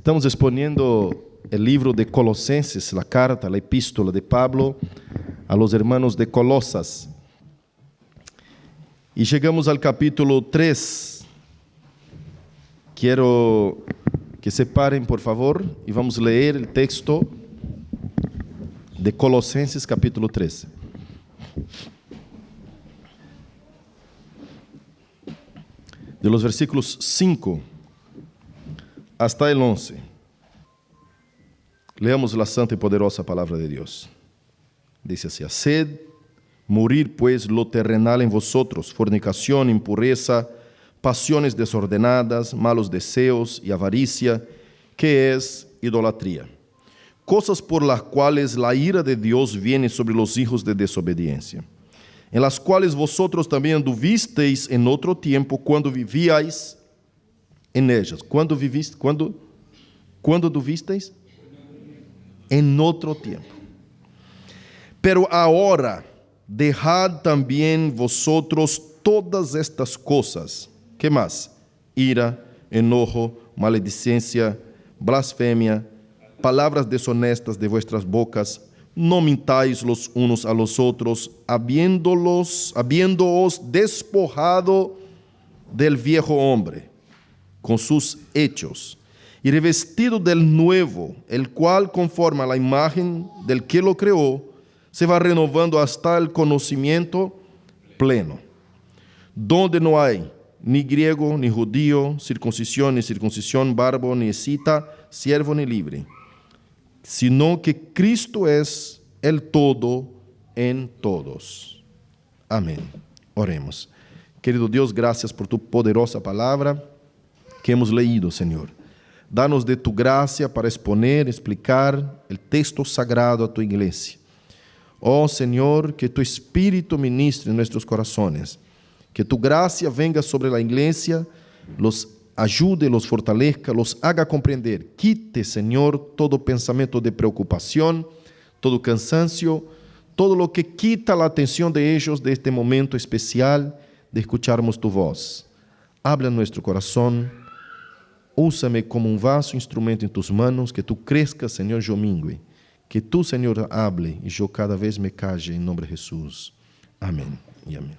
Estamos exponiendo el libro de Colosenses, la carta, la epístola de Pablo a los hermanos de Colosas. Y llegamos al capítulo 3. Quiero que se paren, por favor, y vamos a leer el texto de Colosenses, capítulo 3. De los versículos 5 hasta el 11. Leamos la santa y poderosa palabra de Dios. Dice así: haced morir pues lo terrenal en vosotros, fornicación, impureza, pasiones desordenadas, malos deseos y avaricia, que es idolatría. Cosas por las cuales la ira de Dios viene sobre los hijos de desobediencia, en las cuales vosotros también anduvisteis en otro tiempo cuando vivíais en ellas. ¿Cuándo anduvisteis? En otro tiempo. Pero ahora dejad también vosotros todas estas cosas. ¿Qué más? Ira, enojo, maledicencia, blasfemia, palabras deshonestas de vuestras bocas. No mintáis los unos a los otros, habiéndoos despojado del viejo hombre con sus hechos, y revestido del nuevo, el cual, conforme a la imagen del que lo creó, se va renovando hasta el conocimiento pleno, donde no hay ni griego ni judío, circuncisión ni circuncisión, bárbaro ni escita, siervo ni libre, sino que Cristo es el todo en todos. Amén. Oremos. Querido Dios, gracias por tu poderosa palabra que hemos leído, Señor. Danos de tu gracia para exponer, explicar el texto sagrado a tu iglesia. Oh Señor, que tu Espíritu ministre en nuestros corazones, que tu gracia venga sobre la iglesia, los ayude, los fortalezca, los haga comprender. Quite, Señor, todo pensamiento de preocupación, todo cansancio, todo lo que quita la atención de ellos de este momento especial de escucharmos tu voz. Habla en nuestro corazón. Úsame como un vaso instrumento en tus manos, que tú crezcas, Señor, yo mingue. Que tú, Señor, hable y yo cada vez me calle en nombre de Jesús. Amén y amén.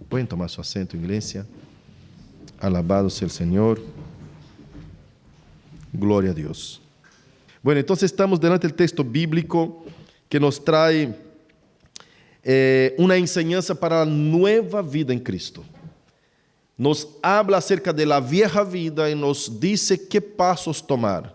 Pueden tomar su asiento, iglesia. Alabado sea el Señor. Gloria a Dios. Bueno, entonces estamos delante del texto bíblico que nos trae una enseñanza para la nueva vida en Cristo. Nos habla acerca de la vieja vida y nos dice qué pasos tomar.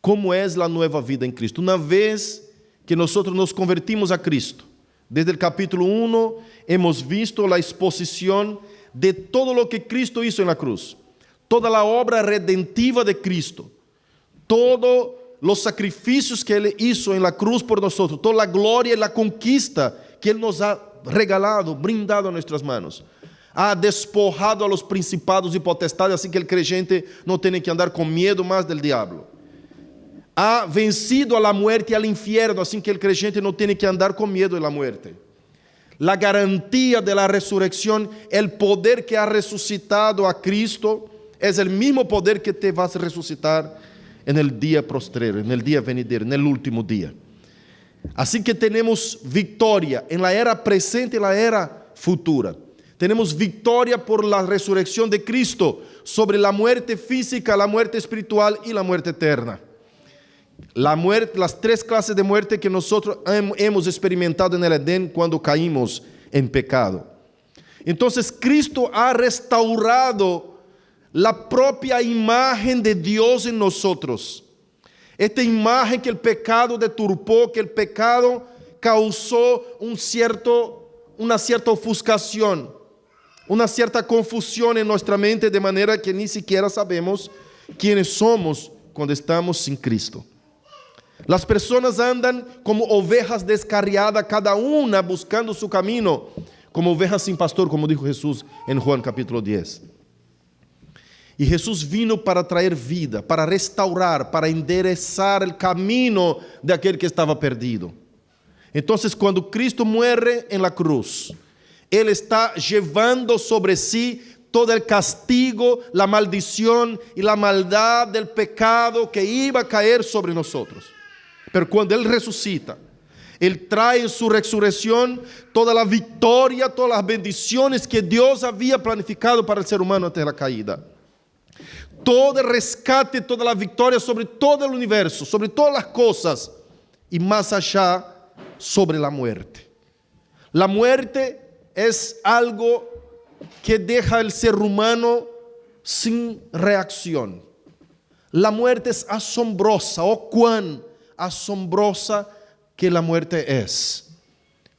Cómo es la nueva vida en Cristo. Una vez que nosotros nos convertimos a Cristo, desde el capítulo 1 hemos visto la exposición de todo lo que Cristo hizo en la cruz. Toda la obra redentiva de Cristo. Todos los sacrificios que Él hizo en la cruz por nosotros. Toda la gloria y la conquista que Él nos ha regalado, brindado a nuestras manos. Ha despojado a los principados y potestades, así que el creyente no tiene que andar con miedo más del diablo. Ha vencido a la muerte y al infierno, así que el creyente no tiene que andar con miedo de la muerte. La garantía de la resurrección, el poder que ha resucitado a Cristo, es el mismo poder que te va a resucitar en el día postrero, en el día venidero, en el último día. Así que tenemos victoria en la era presente y la era futura. Tenemos victoria por la resurrección de Cristo sobre la muerte física, la muerte espiritual y la muerte eterna. La muerte, las tres clases de muerte que nosotros hemos experimentado en el Edén cuando caímos en pecado. Entonces Cristo ha restaurado la propia imagen de Dios en nosotros. Esta imagen que el pecado deturpó, que el pecado causó una cierta ofuscación, una cierta confusión en nuestra mente, de manera que ni siquiera sabemos quiénes somos cuando estamos sin Cristo. Las personas andan como ovejas descarriadas, cada una buscando su camino, como ovejas sin pastor, como dijo Jesús en Juan capítulo 10. Y Jesús vino para traer vida, para restaurar, para enderezar el camino de aquel que estaba perdido. Entonces, cuando Cristo muere en la cruz, Él está llevando sobre sí todo el castigo, la maldición y la maldad del pecado que iba a caer sobre nosotros. Pero cuando Él resucita, Él trae en su resurrección toda la victoria, todas las bendiciones que Dios había planificado para el ser humano antes de la caída. Todo el rescate, toda la victoria sobre todo el universo, sobre todas las cosas y más allá sobre la muerte. La muerte es algo que deja al ser humano sin reacción. La muerte es asombrosa. Oh, cuán asombrosa que la muerte es.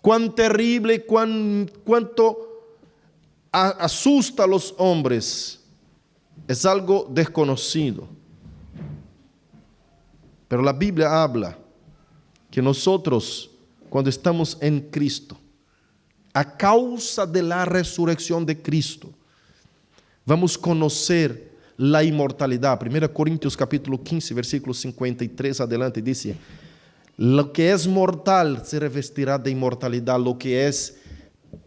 Cuán terrible, cuánto asusta a los hombres. Es algo desconocido. Pero la Biblia habla que nosotros, cuando estamos en Cristo, a causa de la resurrección de Cristo, vamos a conocer la inmortalidad. 1 Corintios capítulo 15, versículo 53 adelante dice: lo que es mortal se revestirá de inmortalidad, lo que es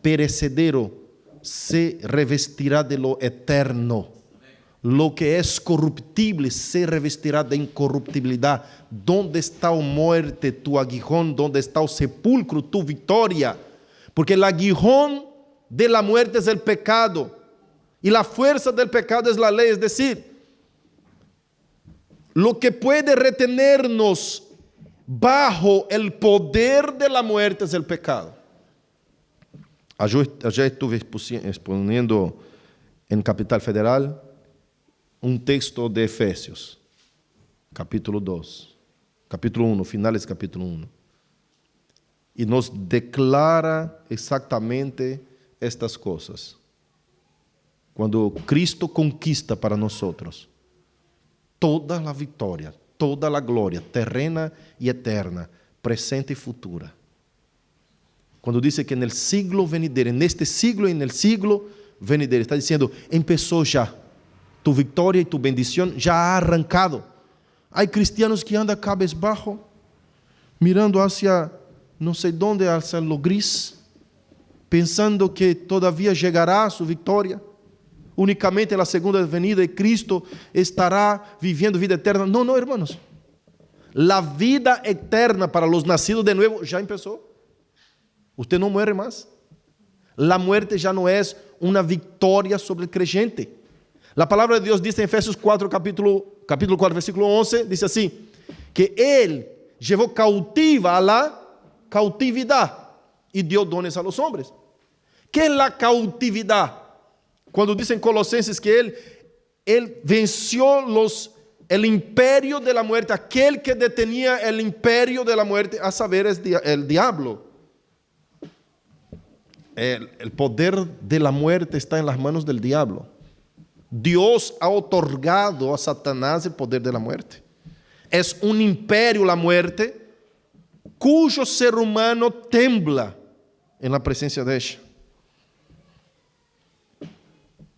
perecedero se revestirá de lo eterno. Lo que es corruptible se revestirá de incorruptibilidad. ¿Dónde está, oh muerte, tu aguijón? ¿Dónde está, oh sepulcro, tu victoria? Porque el aguijón de la muerte es el pecado y la fuerza del pecado es la ley. Es decir, lo que puede retenernos bajo el poder de la muerte es el pecado. Ayer estuve exponiendo en Capital Federal un texto de Efesios, capítulo 2, capítulo 1, finales capítulo 1. Y nos declara exactamente estas cosas. Cuando Cristo conquista para nosotros toda la victoria, toda la gloria, terrena y eterna, presente y futura. Cuando dice que en el siglo venidero, en este siglo y en el siglo venidero, está diciendo, empezó ya. Tu victoria y tu bendición ya ha arrancado. Hay cristianos que andan cabizbajo, mirando hacia no sé dónde, hacia lo gris, pensando que todavía llegará su victoria. Únicamente en la segunda venida de Cristo estará viviendo vida eterna. No, no, hermanos. La vida eterna para los nacidos de nuevo ya empezó. Usted no muere más. La muerte ya no es una victoria sobre el creyente. La palabra de Dios dice en Efesios 4, capítulo 4, versículo 11, dice así, que Él llevó cautiva a la cautividad y dio dones a los hombres. ¿Qué es la cautividad? Cuando dicen Colosenses que Él venció el imperio de la muerte, aquel que detenía el imperio de la muerte, a saber, es el diablo. El poder de la muerte está en las manos del diablo. Dios ha otorgado a Satanás el poder de la muerte. Es un imperio la muerte, cuyo ser humano tembla en la presencia de ella.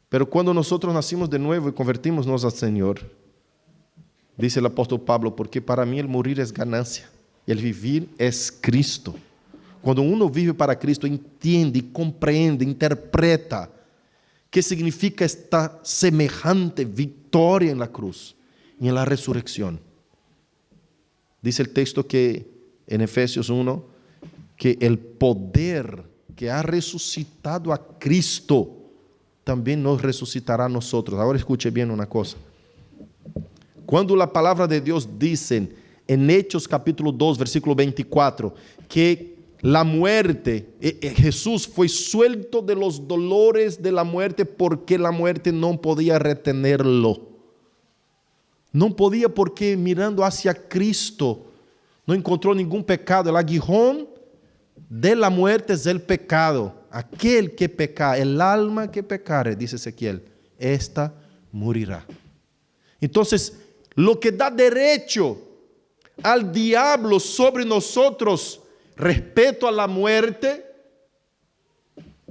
Pero cuando nosotros nacimos de nuevo y convertimos al Señor, dice el apóstol Pablo, porque para mí el morir es ganancia y el vivir es Cristo. Cuando uno vive para Cristo, entiende, comprende, interpreta qué significa esta semejante victoria en la cruz y en la resurrección. Dice el texto que en Efesios 1, que el poder que ha resucitado a Cristo también nos resucitará a nosotros. Ahora escuche bien una cosa. Cuando la palabra de Dios dice en Hechos capítulo 2, versículo 24, que la muerte, Jesús fue suelto de los dolores de la muerte porque la muerte no podía retenerlo. No podía porque mirando hacia Cristo no encontró ningún pecado. El aguijón de la muerte es el pecado. Aquel que peca, el alma que pecare, dice Ezequiel, esta morirá. Entonces, lo que da derecho al diablo sobre nosotros respecto a la muerte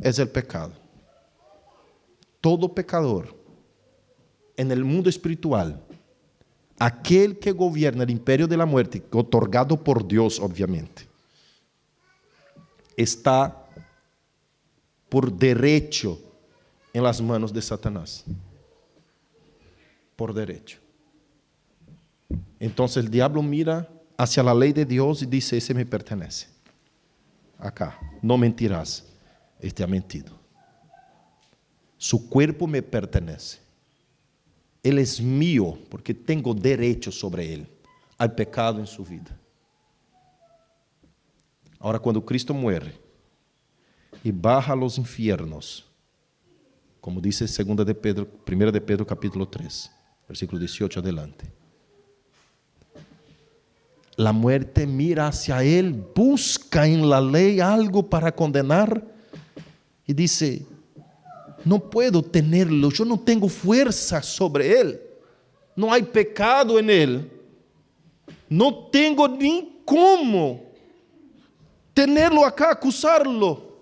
es el pecado. Todo pecador en el mundo espiritual, aquel que gobierna el imperio de la muerte, otorgado por Dios obviamente, está por derecho en las manos de Satanás, por derecho. Entonces el diablo mira hacia la ley de Dios y dice, ese me pertenece. Acá, no mentirás, este ha mentido. Su cuerpo me pertenece. Él es mío porque tengo derecho sobre él. Hay pecado en su vida. Ahora, cuando Cristo muere y baja a los infiernos, como dice 1 de Pedro capítulo 3, versículo 18 adelante, la muerte mira hacia él, busca en la ley algo para condenar y dice, no puedo tenerlo, yo no tengo fuerza sobre él, no hay pecado en él, no tengo ni cómo tenerlo acá, acusarlo,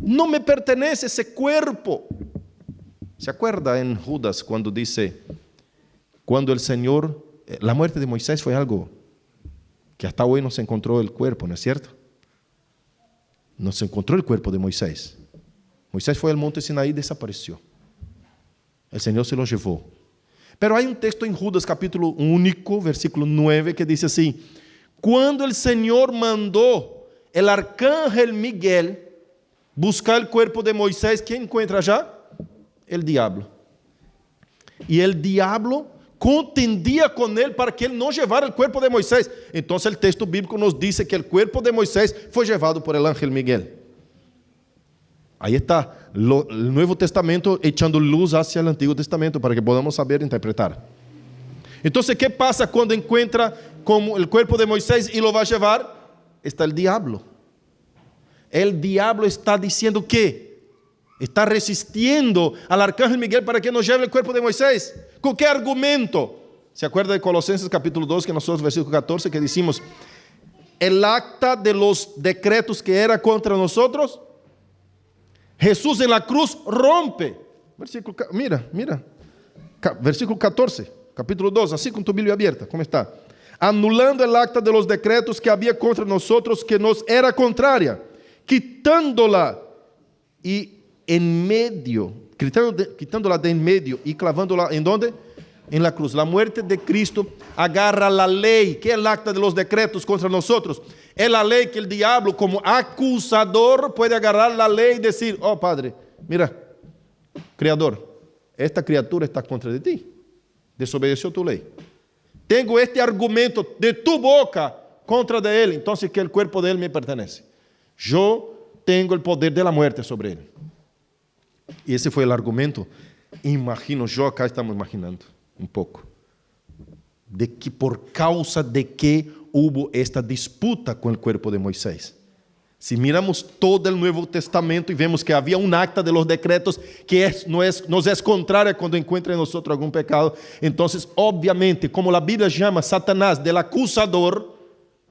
no me pertenece ese cuerpo. ¿Se acuerda en Judas cuando dice, cuando el Señor, la muerte de Moisés fue algo que hasta hoy no se encontró el cuerpo, ¿no es cierto? No se encontró el cuerpo de Moisés. Moisés fue al monte Sinaí y desapareció. El Señor se lo llevó. Pero hay un texto en Judas capítulo único, versículo 9, que dice así, cuando el Señor mandó el arcángel Miguel buscar el cuerpo de Moisés, ¿quién encuentra allá? El diablo. Y el diablo contendía con él para que él no llevara el cuerpo de Moisés. Entonces el texto bíblico nos dice que el cuerpo de Moisés fue llevado por el ángel Miguel. Ahí está el Nuevo Testamento echando luz hacia el Antiguo Testamento para que podamos saber interpretar. Entonces, ¿qué pasa cuando encuentra como el cuerpo de Moisés y lo va a llevar? Está el diablo. El diablo está diciendo que está resistiendo al arcángel Miguel para que nos lleve el cuerpo de Moisés. ¿Con qué argumento? ¿Se acuerda de Colosenses capítulo 2, que nosotros versículo 14, que decimos, el acta de los decretos que era contra nosotros, Jesús en la cruz rompe. Mira, versículo 14, capítulo 2, así con tu Biblia abierta, ¿cómo está? Anulando el acta de los decretos que había contra nosotros, que nos era contraria, quitándola y en medio, quitándola de en medio y clavándola ¿en dónde? En la cruz. La muerte de Cristo agarra la ley, que es el acta de los decretos contra nosotros. Es la ley que el diablo como acusador puede agarrar la ley y decir, oh Padre, mira, Creador, esta criatura está contra de ti, desobedeció tu ley. Tengo este argumento de tu boca contra de él, entonces que el cuerpo de él me pertenece. Yo tengo el poder de la muerte sobre él. Y ese fue el argumento. Imagino, yo acá estamos imaginando un poco, de que por causa de que hubo esta disputa con el cuerpo de Moisés. Si miramos todo el Nuevo Testamento y vemos que había un acta de los decretos que nos es contraria cuando encuentra en nosotros algún pecado, entonces obviamente, como la Biblia llama Satanás del acusador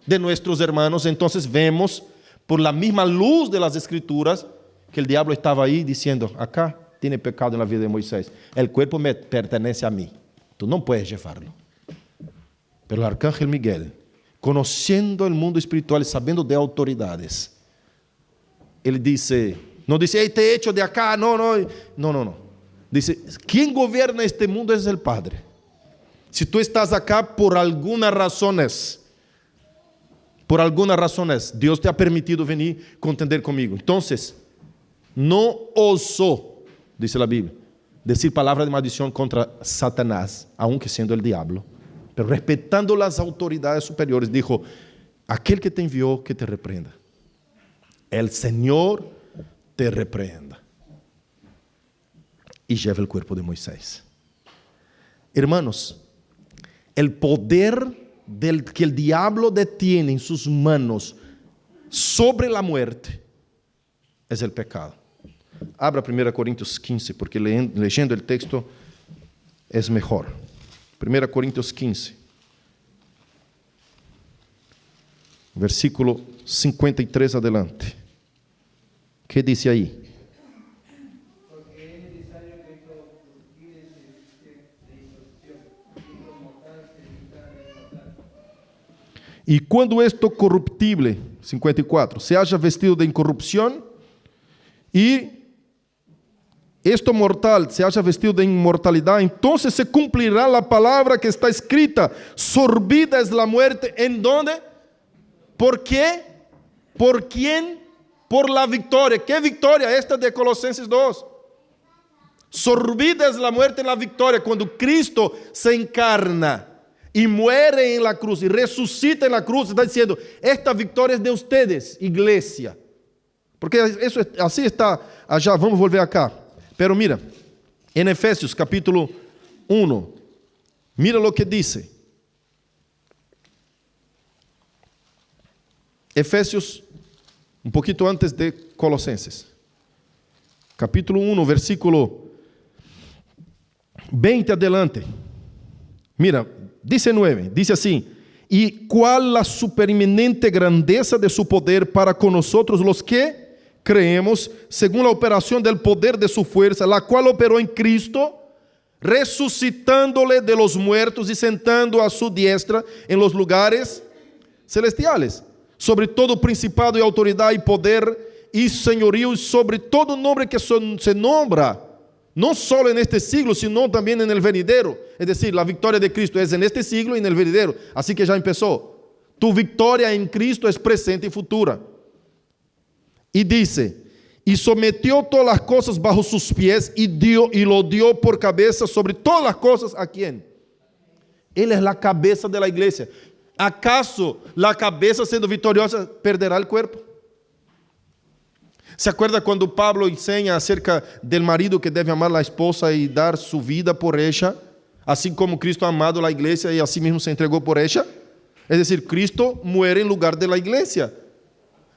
de nuestros hermanos, entonces vemos por la misma luz de las Escrituras que el diablo estaba ahí diciendo, acá tiene pecado en la vida de Moisés, el cuerpo me pertenece a mí, tú no puedes llevarlo. Pero el arcángel Miguel, conociendo el mundo espiritual y sabiendo de autoridades, él dice, no dice, hey, te echo de acá, no. Dice, quien gobierna este mundo es el Padre. Si tú estás acá por algunas razones, Dios te ha permitido venir contender conmigo. Entonces, no osó, dice la Biblia, decir palabra de maldición contra Satanás, aunque siendo el diablo, pero respetando las autoridades superiores, dijo, aquel que te envió, que te reprenda. El Señor te reprenda. Y lleva el cuerpo de Moisés. Hermanos, el poder que el diablo detiene en sus manos sobre la muerte es el pecado. Abra 1 Corintios 15, porque leyendo el texto es mejor. 1 Corintios 15, versículo 53 adelante. ¿Qué dice ahí? Y cuando esto corruptible, 54, se haya vestido de incorrupción y esto mortal se haya vestido de inmortalidad, entonces se cumplirá la palabra que está escrita: sorbida es la muerte. ¿En dónde? ¿Por qué? ¿Por quién? Por la victoria. ¿Qué victoria? Esta de Colosenses 2. Sorbida es la muerte en la victoria. Cuando Cristo se encarna y muere en la cruz y resucita en la cruz, está diciendo: esta victoria es de ustedes, iglesia. Porque eso así está allá. Vamos volver acá. Pero mira, en Efesios capítulo 1, mira lo que dice. Efesios, un poquito antes de Colosenses. Capítulo 1, versículo 20 adelante. Mira, dice 9, dice así: y cuál la supereminente grandeza de su poder para con nosotros los que creemos, según la operación del poder de su fuerza, la cual operó en Cristo, resucitándole de los muertos y sentando a su diestra en los lugares celestiales, sobre todo principado y autoridad y poder y señorío, y sobre todo nombre que se nombra, no solo en este siglo, sino también en el venidero. Es decir, la victoria de Cristo es en este siglo y en el venidero. Así que ya empezó. Tu victoria en Cristo es presente y futura. Y dice: y sometió todas las cosas bajo sus pies y lo dio por cabeza sobre todas las cosas. ¿A quién? Él es la cabeza de la iglesia. ¿Acaso la cabeza, siendo victoriosa, perderá el cuerpo? ¿Se acuerda cuando Pablo enseña acerca del marido que debe amar a la esposa y dar su vida por ella, así como Cristo ha amado a la iglesia y así mismo se entregó por ella? Es decir, Cristo muere en lugar de la iglesia.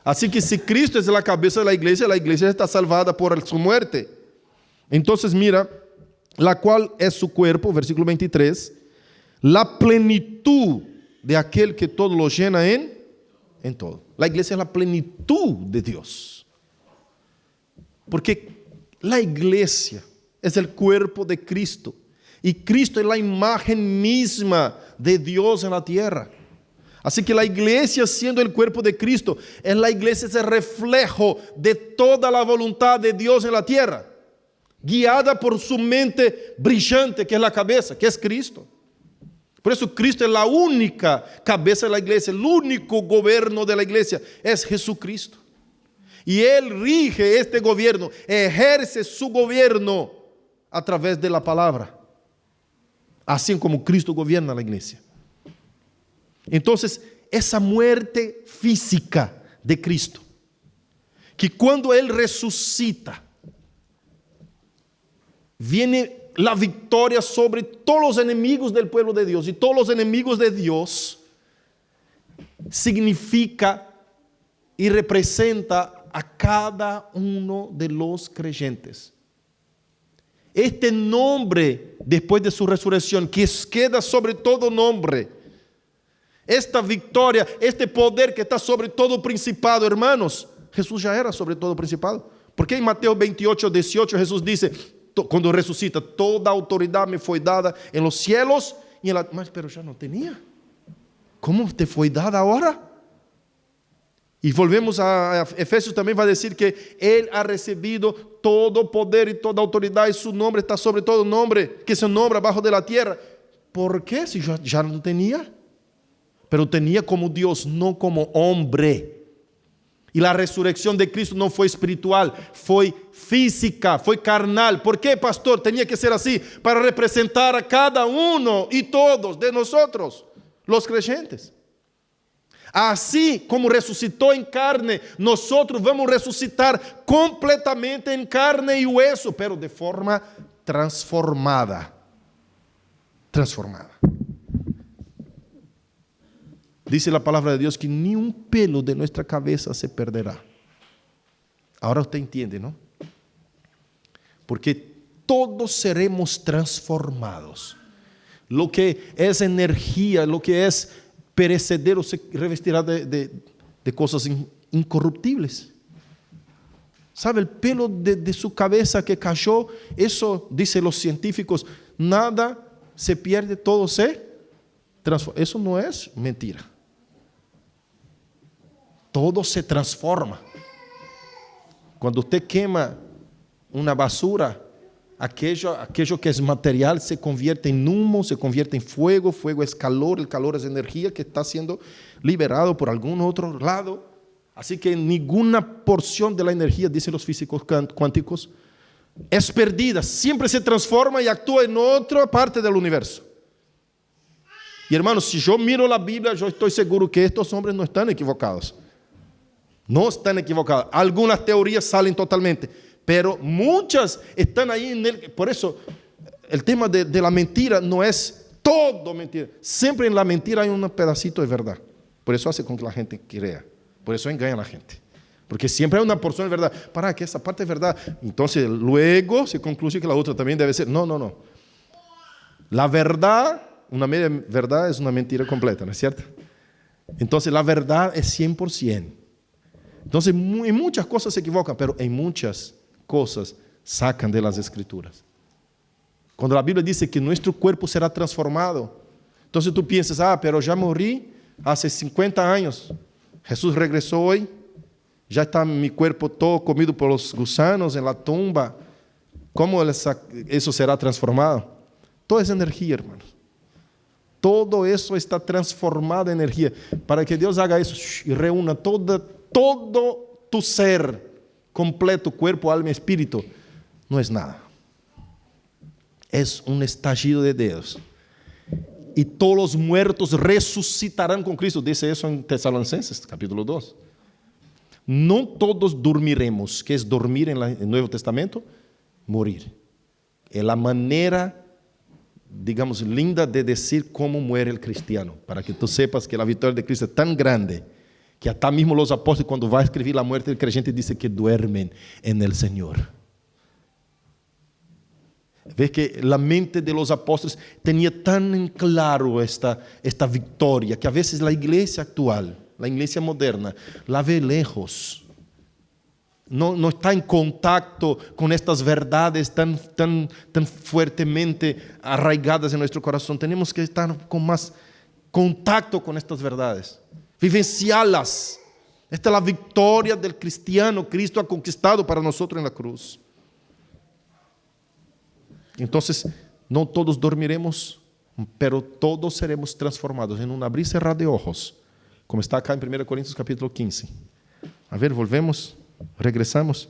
Así que si Cristo es la cabeza de la iglesia está salvada por su muerte. Entonces mira, la cual es su cuerpo, versículo 23, la plenitud de aquel que todo lo llena en todo. La iglesia es la plenitud de Dios. Porque la iglesia es el cuerpo de Cristo. Y Cristo es la imagen misma de Dios en la tierra. Así que la iglesia, siendo el cuerpo de Cristo, es la iglesia, es el reflejo de toda la voluntad de Dios en la tierra, guiada por su mente brillante, que es la cabeza, que es Cristo. Por eso Cristo es la única cabeza de la iglesia, el único gobierno de la iglesia es Jesucristo. Y Él rige este gobierno, ejerce su gobierno a través de la palabra, así como Cristo gobierna la iglesia. Entonces, esa muerte física de Cristo, que cuando Él resucita, viene la victoria sobre todos los enemigos del pueblo de Dios. Y todos los enemigos de Dios significa y representa a cada uno de los creyentes. Este nombre, después de su resurrección, que queda sobre todo nombre, esta victoria, este poder que está sobre todo principado, hermanos, Jesús ya era sobre todo principado. Porque en Mateo 28, 18 Jesús dice, cuando resucita: toda autoridad me fue dada en los cielos y en la... Pero ya no tenía. ¿Cómo te fue dada ahora? Y volvemos a Efesios, también va a decir que Él ha recibido todo poder y toda autoridad y su nombre está sobre todo nombre que se nombra abajo de la tierra. ¿Por qué? Si ya no tenía. Pero tenía como Dios, no como hombre. Y la resurrección de Cristo no fue espiritual, fue física, fue carnal. ¿Por qué, pastor? Tenía que ser así, para representar a cada uno y todos de nosotros, los creyentes. Así como resucitó en carne, nosotros vamos a resucitar completamente en carne y hueso, pero de forma transformada. Transformada. Dice la palabra de Dios que ni un pelo de nuestra cabeza se perderá. Ahora usted entiende, ¿no? Porque todos seremos transformados. Lo que es energía, lo que es perecedero, se revestirá de cosas incorruptibles. ¿Sabe? El pelo de su cabeza que cayó, eso, dicen los científicos, nada se pierde, todo se transforma. Eso no es mentira. Todo se transforma. Cuando usted quema una basura, Aquello que es material se convierte en humo, se convierte en fuego. Fuego es calor, el calor es energía que está siendo liberado por algún otro lado. Así que ninguna porción de la energía, dicen los físicos cuánticos, es perdida. Siempre se transforma y actúa en otra parte del universo. Y hermanos, si yo miro la Biblia, yo estoy seguro que estos hombres no están equivocados. No están equivocados. Algunas teorías salen totalmente, pero muchas están ahí por eso el tema de la mentira no es todo mentira. Siempre en la mentira hay un pedacito de verdad. Por eso hace con que la gente crea. Por eso engaña a la gente. Porque siempre hay una porción de verdad. Para que esa parte es verdad. Entonces luego se concluye que la otra también debe ser. No. La verdad, una media verdad es una mentira completa, ¿no es cierto? Entonces la verdad es 100%. Entonces en muchas cosas se equivocan, pero en muchas cosas sacan de las Escrituras. Cuando la Biblia dice que nuestro cuerpo será transformado, entonces tú piensas, pero ya morí hace 50 años, Jesús regresó hoy, ya está mi cuerpo todo comido por los gusanos en la tumba. ¿Cómo eso será transformado? Todo es energía, hermanos. Todo eso está transformado en energía. Para que Dios haga eso y reúna todo tu ser completo, cuerpo, alma y espíritu, no es nada. Es un estallido de Dios. Y todos los muertos resucitarán con Cristo. Dice eso en Tesalonicenses, capítulo 2. No todos dormiremos. ¿Qué es dormir en el Nuevo Testamento? Morir. Es la manera, digamos, linda de decir cómo muere el cristiano. Para que tú sepas que la victoria de Cristo es tan grande que hasta mismo los apóstoles, cuando va a escribir la muerte del creyente, dice que duermen en el Señor. Ves que la mente de los apóstoles tenía tan en claro esta victoria, que a veces la iglesia actual, la iglesia moderna, la ve lejos. No está en contacto con estas verdades tan fuertemente arraigadas en nuestro corazón. Tenemos que estar con más contacto con estas verdades, vivenciarlas. Esta es la victoria del cristiano. Cristo ha conquistado para nosotros en la cruz. Entonces, no todos dormiremos, pero todos seremos transformados en un abrir y cerrar de ojos, como está acá en 1 Corintios capítulo 15. A ver, volvemos, regresamos.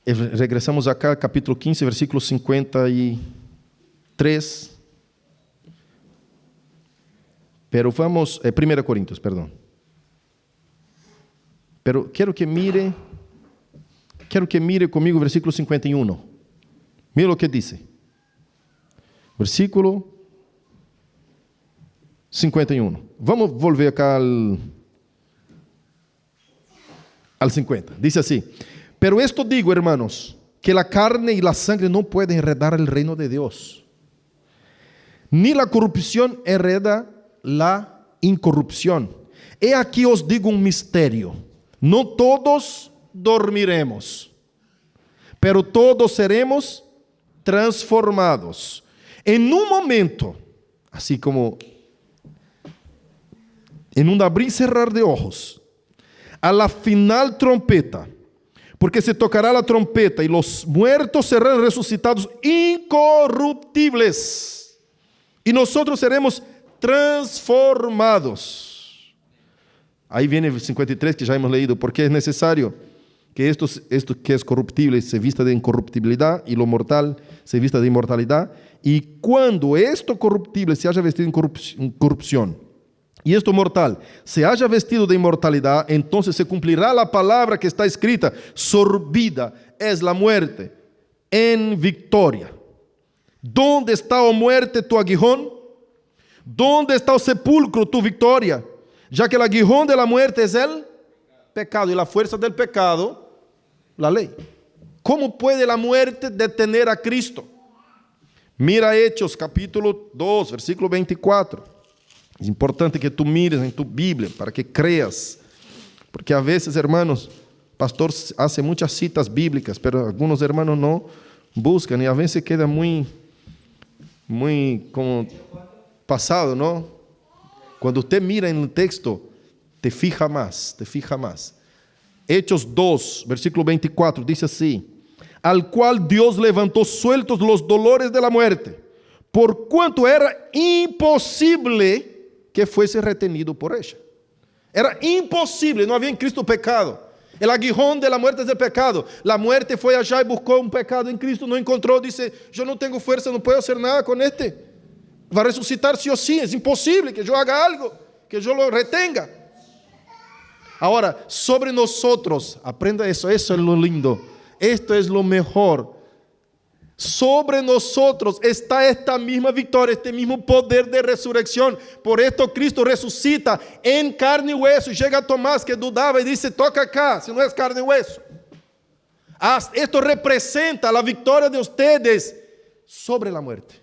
Regresamos acá, capítulo 15, versículo 53. Pero vamos, 1 Corintios, perdón. Pero quiero que mire conmigo o versículo 51. Mira lo que dice. Versículo 51. Vamos volver acá al 50. Dice así: pero esto digo, hermanos, que la carne y la sangre no pueden heredar el reino de Dios, ni la corrupción hereda la incorrupción. He aquí os digo un misterio: no todos dormiremos, pero todos seremos transformados en un momento, así como en un abrir y cerrar de ojos, a la final trompeta, porque se tocará la trompeta y los muertos serán resucitados incorruptibles y nosotros seremos transformados. Ahí viene el 53 que ya hemos leído, porque es necesario que esto que es corruptible se vista de incorruptibilidad y lo mortal se vista de inmortalidad. Y cuando esto corruptible se haya vestido en corrupción y esto mortal se haya vestido de inmortalidad, entonces se cumplirá la palabra que está escrita: sorbida es la muerte en victoria. ¿Dónde está, oh muerte, tu aguijón? ¿Dónde está, oh sepulcro, tu victoria? Ya que el aguijón de la muerte es el pecado y la fuerza del pecado, la ley. ¿Cómo puede la muerte detener a Cristo? Mira Hechos capítulo 2, versículo 24. Es importante que tú mires en tu Biblia para que creas. Porque a veces, hermanos, pastor hace muchas citas bíblicas, pero algunos hermanos no buscan y a veces queda muy como pasado, ¿no? Cuando usted mira en el texto, te fija más. Hechos 2, versículo 24, dice así: al cual Dios levantó sueltos los dolores de la muerte, por cuanto era imposible que fuese retenido por ella. Era imposible, no había en Cristo pecado. El aguijón de la muerte es el pecado. La muerte fue allá y buscó un pecado en Cristo, no encontró, dice, yo no tengo fuerza, no puedo hacer nada con este. Va a resucitar sí o sí, es imposible que yo haga algo, que yo lo retenga. Ahora, sobre nosotros, aprenda eso, eso es lo lindo, esto es lo mejor. Sobre nosotros está esta misma victoria, este mismo poder de resurrección. Por esto Cristo resucita en carne y hueso. Y llega Tomás que dudaba y dice, toca acá, si no es carne y hueso. Esto representa la victoria de ustedes sobre la muerte.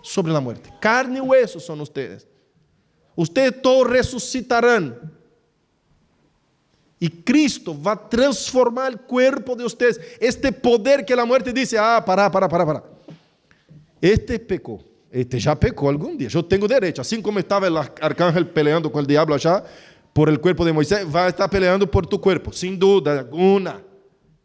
Sobre la muerte. Carne y hueso son ustedes. Ustedes todos resucitarán. Y Cristo va a transformar el cuerpo de ustedes. Este poder que la muerte dice, para. Este pecó, este ya pecó algún día. Yo tengo derecho, así como estaba el arcángel peleando con el diablo allá por el cuerpo de Moisés, va a estar peleando por tu cuerpo, sin duda alguna.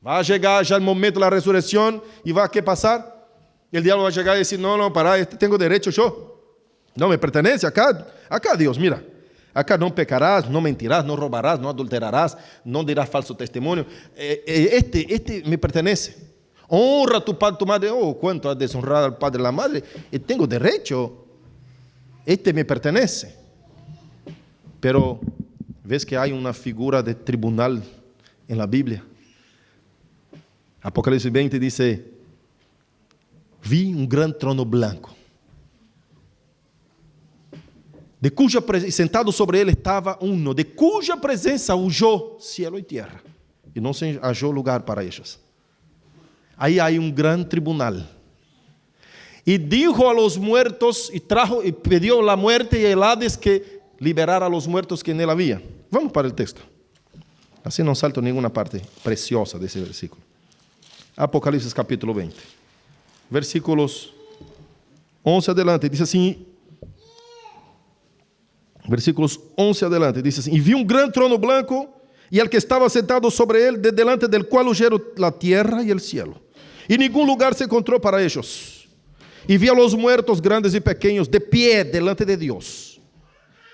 Va a llegar ya el momento de la resurrección y va a ¿qué pasar? El diablo va a llegar y decir, no, para, este tengo derecho yo. No me pertenece, acá Dios, mira. Acá no pecarás, no mentirás, no robarás, no adulterarás, no dirás falso testimonio. Este me pertenece. Honra a tu padre y tu madre. Oh, cuánto has deshonrado al padre y a la madre. Tengo derecho. Este me pertenece. Pero, ¿ves que hay una figura de tribunal en la Biblia? Apocalipsis 20 dice, vi un gran trono blanco, sentado sobre él estaba uno, de cuya presencia huyó cielo y tierra, y no se halló lugar para ellos. Ahí hay un gran tribunal. Y dijo a los muertos, y pidió la muerte y el Hades que liberara a los muertos que en él había. Vamos para el texto. Así no salto ninguna parte preciosa de ese versículo. Apocalipsis capítulo 20. Versículos 11 adelante, dice así. Versículos 11 adelante, dice así, y vi un gran trono blanco, y al que estaba sentado sobre él, de delante del cual huyeron la tierra y el cielo, y ningún lugar se encontró para ellos. Y vi a los muertos grandes y pequeños de pie delante de Dios,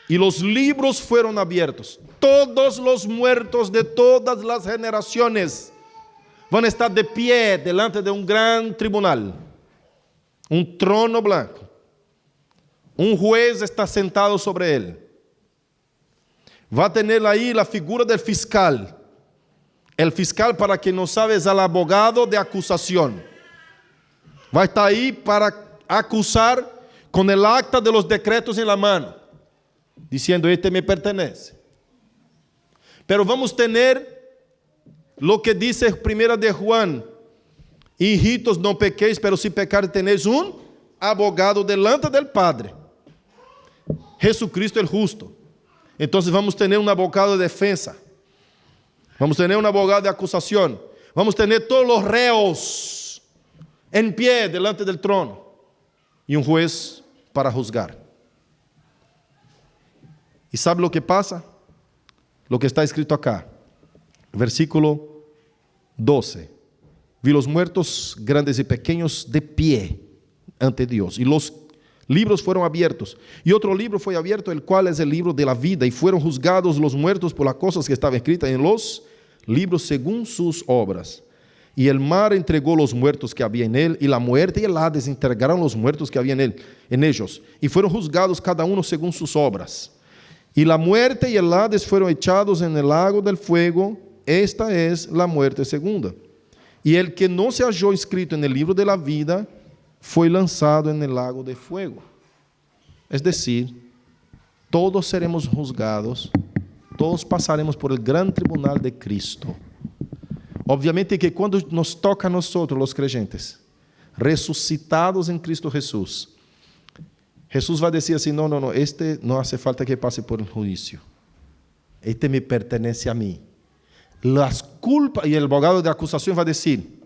y los libros fueron abiertos. Todos los muertos de todas las generaciones van a estar de pie delante de un gran tribunal, un trono blanco. Un juez está sentado sobre él. Va a tener ahí la figura del fiscal. El fiscal, para quien no sabe, es el abogado de acusación. Va a estar ahí para acusar con el acta de los decretos en la mano, diciendo, este me pertenece. Pero vamos a tener lo que dice primera de Juan, hijitos, no pequéis, pero si pecar tenéis un abogado delante del Padre, Jesucristo el justo. Entonces vamos a tener un abogado de defensa, vamos a tener un abogado de acusación, vamos a tener todos los reos en pie delante del trono y un juez para juzgar. ¿Y sabe lo que pasa? Lo que está escrito acá, versículo 12. Vi los muertos grandes y pequeños de pie ante Dios, y los libros fueron abiertos, y otro libro fue abierto, el cual es el libro de la vida, y fueron juzgados los muertos por las cosas que estaban escritas en los libros según sus obras. Y el mar entregó los muertos que había en él, y la muerte y el Hades entregaron los muertos que había en ellos, y fueron juzgados cada uno según sus obras. Y la muerte y el Hades fueron echados en el lago del fuego. Esta es la muerte segunda. Y el que no se halló escrito en el libro de la vida fue lanzado en el lago de fuego. Es decir, todos seremos juzgados, todos pasaremos por el gran tribunal de Cristo. Obviamente que cuando nos toca a nosotros, los creyentes, resucitados en Cristo Jesús, Jesús va a decir así, no, este no hace falta que pase por el juicio. Este me pertenece a mí. Las culpas, y el abogado de acusación va a decir,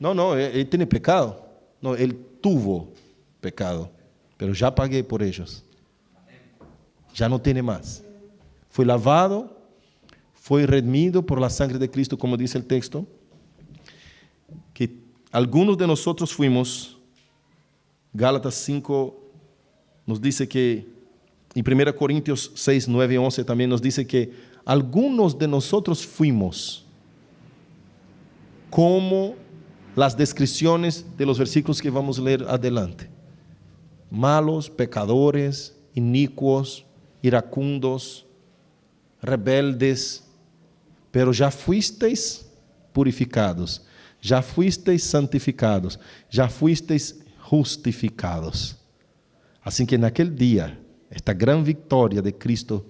no, él tiene pecado. No, él tuvo pecado, pero ya pagué por ellos. Ya no tiene más. Fue lavado, fue redimido por la sangre de Cristo, como dice el texto. algunos de nosotros fuimos, Gálatas 5 nos dice que, y 1 Corintios 6, 9 y 11 también nos dice que algunos de nosotros fuimos como las descripciones de los versículos que vamos a leer adelante. Malos, pecadores, inicuos, iracundos, rebeldes, pero ya fuisteis purificados, ya fuisteis santificados, ya fuisteis justificados. Así que en aquel día, esta gran victoria de Cristo,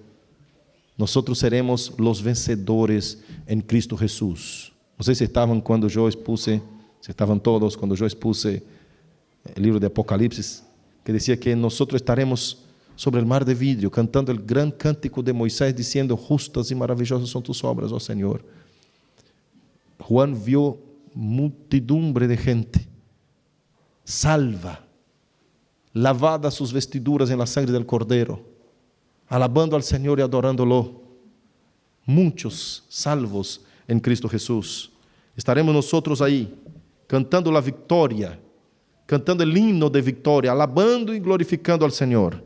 nosotros seremos los vencedores en Cristo Jesús. No sé si estaban cuando yo expuse, si estaban todos cuando yo expuse el libro de Apocalipsis, que decía que nosotros estaremos sobre el mar de vidrio, cantando el gran cántico de Moisés, diciendo: justas y maravillosas son tus obras, oh Señor. Juan vio multidumbre de gente salva, lavadas sus vestiduras en la sangre del Cordero, alabando al Señor y adorándolo. Muchos salvos en Cristo Jesús. Estaremos nosotros ahí, cantando la victoria, cantando el himno de victoria, alabando y glorificando al Señor.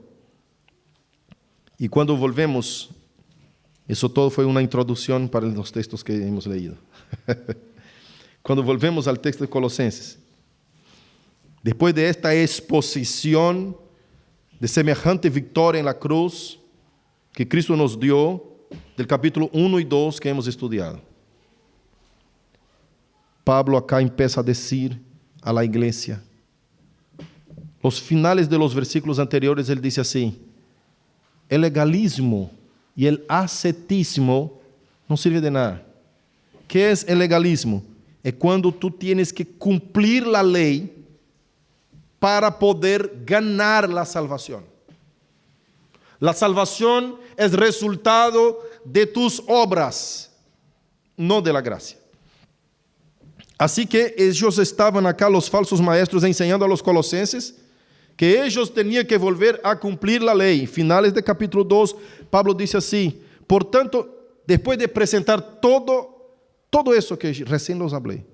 Y cuando volvemos, eso todo fue una introducción para los textos que hemos leído. Cuando volvemos al texto de Colosenses, después de esta exposición de semejante victoria en la cruz que Cristo nos dio, del capítulo 1 y 2 que hemos estudiado, Pablo acá empieza a decir a la iglesia, los finales de los versículos anteriores, él dice así: el legalismo y el ascetismo no sirve de nada. ¿Qué es el legalismo? Es cuando tú tienes que cumplir la ley para poder ganar la salvación. La salvación es resultado de tus obras, no de la gracia. Así que ellos estaban acá, los falsos maestros, enseñando a los colosenses que ellos tenían que volver a cumplir la ley. Finales de capítulo 2, Pablo dice así: por tanto, después de presentar todo eso que recién los hablé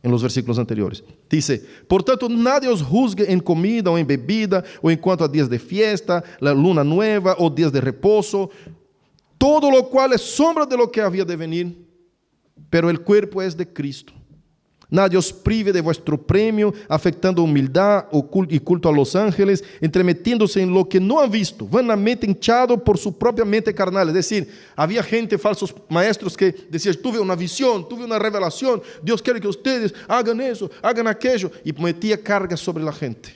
en los versículos anteriores, dice: por tanto, nadie os juzgue en comida o en bebida, o en cuanto a días de fiesta, la luna nueva o días de reposo, todo lo cual es sombra de lo que había de venir, pero el cuerpo es de Cristo. Nadie os prive de vuestro premio, afectando humildad y culto a los ángeles, entremetiéndose en lo que no han visto, vanamente hinchado por su propia mente carnal. Es decir, había gente, falsos maestros, que decían: tuve una visión, tuve una revelación, Dios quiere que ustedes hagan eso, hagan aquello, y metía cargas sobre la gente.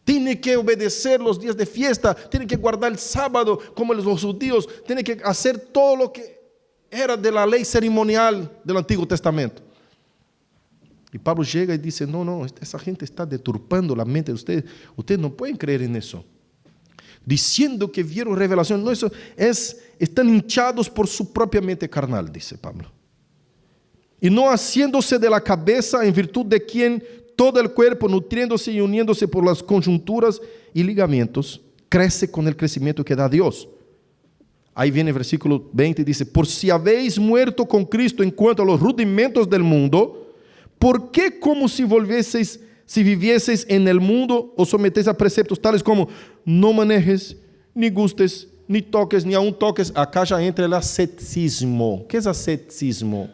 Tienen que obedecer los días de fiesta, tienen que guardar el sábado como los judíos, tienen que hacer todo lo que era de la ley ceremonial del Antiguo Testamento. Y Pablo llega y dice: no, esa gente está deturpando la mente de ustedes. Ustedes no pueden creer en eso. Diciendo que vieron revelación. No, eso están hinchados por su propia mente carnal, dice Pablo. Y no haciéndose de la cabeza, en virtud de quien todo el cuerpo, nutriéndose y uniéndose por las conjunturas y ligamentos, crece con el crecimiento que da Dios. Ahí viene el versículo 20 y dice: por si habéis muerto con Cristo en cuanto a los rudimentos del mundo, ¿por qué, como si vivieseis en el mundo, os sometéis a preceptos tales como: no manejes, ni gustes, ni toques, ni aún toques? Acá ya entra el ascetismo. ¿Qué es ascetismo?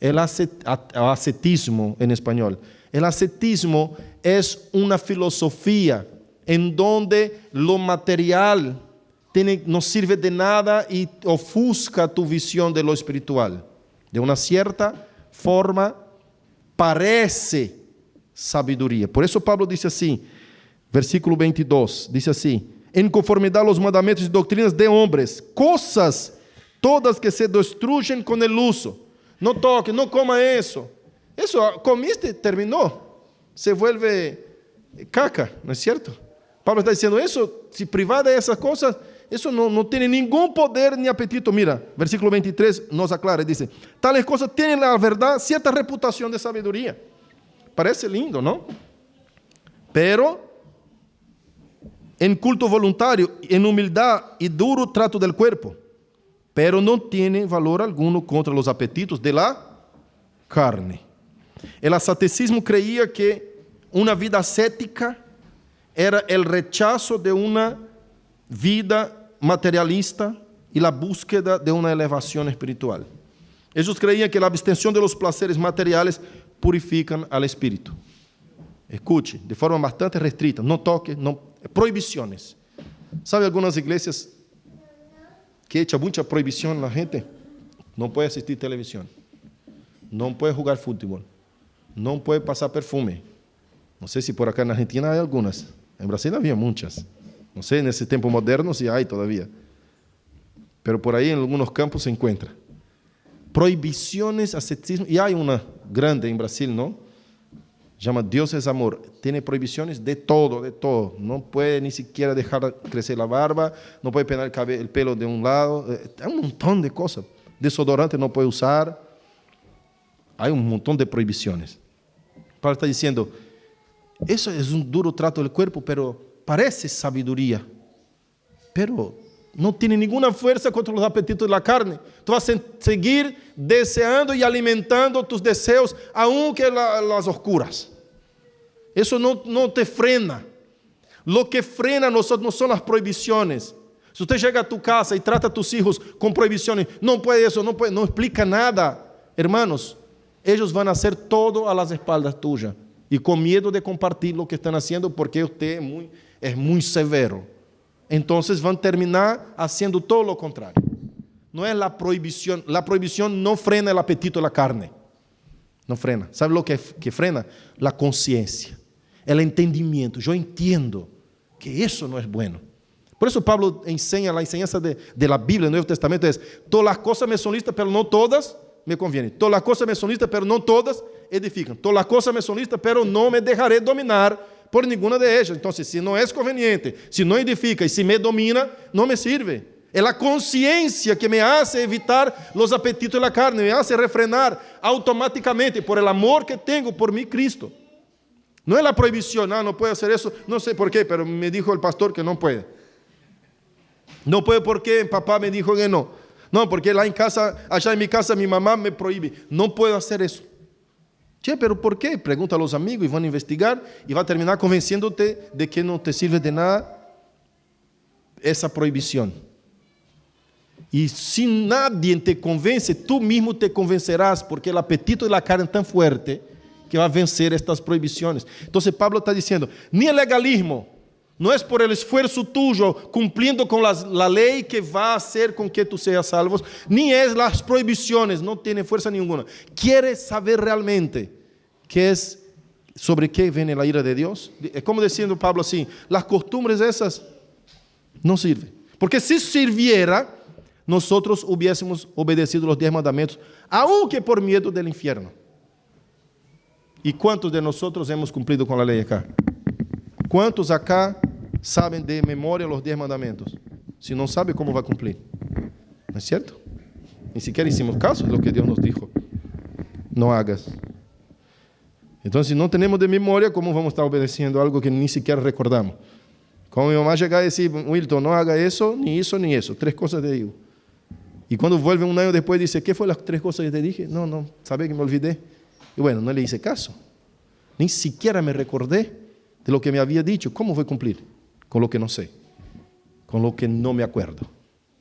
El ascetismo en español. El ascetismo es una filosofía en donde lo material no sirve de nada y ofusca tu visión de lo espiritual. De una cierta forma, parece sabiduría. Por eso Pablo dice así, versículo 22, dice así: en conformidad a los mandamientos y doctrinas de hombres, cosas todas que se destruyen con el uso. No toque, no coma eso. Eso comiste, terminó. Se vuelve caca, ¿no es cierto? Pablo está diciendo eso, si privar de esas cosas, eso no tiene ningún poder ni apetito. Mira, versículo 23 nos aclara, dice: tales cosas tienen, la verdad, cierta reputación de sabiduría. Parece lindo, ¿no? Pero en culto voluntario, en humildad y duro trato del cuerpo, pero no tiene valor alguno contra los apetitos de la carne. El asceticismo creía que una vida ascética era el rechazo de una vida materialista y la búsqueda de una elevación espiritual. Ellos creían que la abstención de los placeres materiales purifican al espíritu. Escuche, de forma bastante restrita, no toque, no, prohibiciones. ¿Sabe algunas iglesias que echan mucha prohibición a la gente? No puede asistir televisión, no puede jugar fútbol, no puede pasar perfume. No sé si por acá en Argentina hay algunas. En Brasil había muchas. No sé en ese tiempo moderno si hay todavía. Pero por ahí en algunos campos se encuentra. Prohibiciones, ascetismo. Y hay una grande en Brasil, ¿no? Llama Dios es amor. Tiene prohibiciones de todo, de todo. No puede ni siquiera dejar crecer la barba, no puede peinar el pelo de un lado. Hay un montón de cosas. Desodorante no puede usar. Hay un montón de prohibiciones. Pablo está diciendo, eso es un duro trato del cuerpo, pero parece sabiduría. Pero no tiene ninguna fuerza contra los apetitos de la carne. Tú vas a seguir deseando y alimentando tus deseos, aunque las oscuras. Eso no te frena. Lo que frena a nosotros no son las prohibiciones. Si usted llega a tu casa y trata a tus hijos con prohibiciones, no puede eso, no puede, no explica nada. Hermanos, ellos van a hacer todo a las espaldas tuyas y con miedo de compartir lo que están haciendo porque usted es muy severo. Entonces van a terminar haciendo todo lo contrario. No es la prohibición no frena el apetito de la carne. No frena. ¿Sabe lo que frena? La conciencia, el entendimiento. Yo entiendo que eso no es bueno. Por eso Pablo enseña, la enseñanza de la Biblia, el Nuevo Testamento es, todas las cosas me son listas, pero no todas me convienen. Todas las cosas me son listas, pero no todas edifican. Todas las cosas me son listas, pero no me dejaré dominar por ninguna de ellas. Entonces, si no es conveniente, si no edifica y si me domina, no me sirve. Es la conciencia que me hace evitar los apetitos de la carne, me hace refrenar automáticamente por el amor que tengo por mi Cristo. No es la prohibición, no puede hacer eso, no sé por qué, pero me dijo el pastor que no puede. No puede porque papá me dijo que no. No, porque allá en mi casa mi mamá me prohíbe. No puedo hacer eso. Che, pero ¿por qué? Pregunta a los amigos y van a investigar y va a terminar convenciéndote de que no te sirve de nada esa prohibición. Y si nadie te convence, tú mismo te convencerás, porque el apetito de la carne es tan fuerte que va a vencer estas prohibiciones. Entonces Pablo está diciendo, ni el legalismo, no es por el esfuerzo tuyo cumpliendo con la ley que va a hacer con que tú seas salvo, ni es las prohibiciones, no tiene fuerza ninguna. ¿Quieres saber realmente qué es, sobre qué viene la ira de Dios? Es como diciendo Pablo así, las costumbres esas no sirven. Porque si sirviera, nosotros hubiésemos obedecido los 10 mandamientos, aunque por miedo del infierno. ¿Y cuántos de nosotros hemos cumplido con la ley acá? ¿Cuántos acá saben de memoria los 10 mandamientos? Si no sabe, ¿cómo va a cumplir? ¿No es cierto? Ni siquiera hicimos caso de lo que Dios nos dijo. No hagas. Entonces, si no tenemos de memoria, ¿cómo vamos a estar obedeciendo algo que ni siquiera recordamos? Como mi mamá llega a decir, Wilton, no haga eso, ni eso, ni eso. 3 cosas te digo. Y cuando vuelve un año después, dice, ¿qué fue las 3 cosas que te dije? No, sabe que me olvidé. Y bueno, no le hice caso. Ni siquiera me recordé de lo que me había dicho. ¿Cómo voy a cumplir? Con lo que no sé, con lo que no me acuerdo.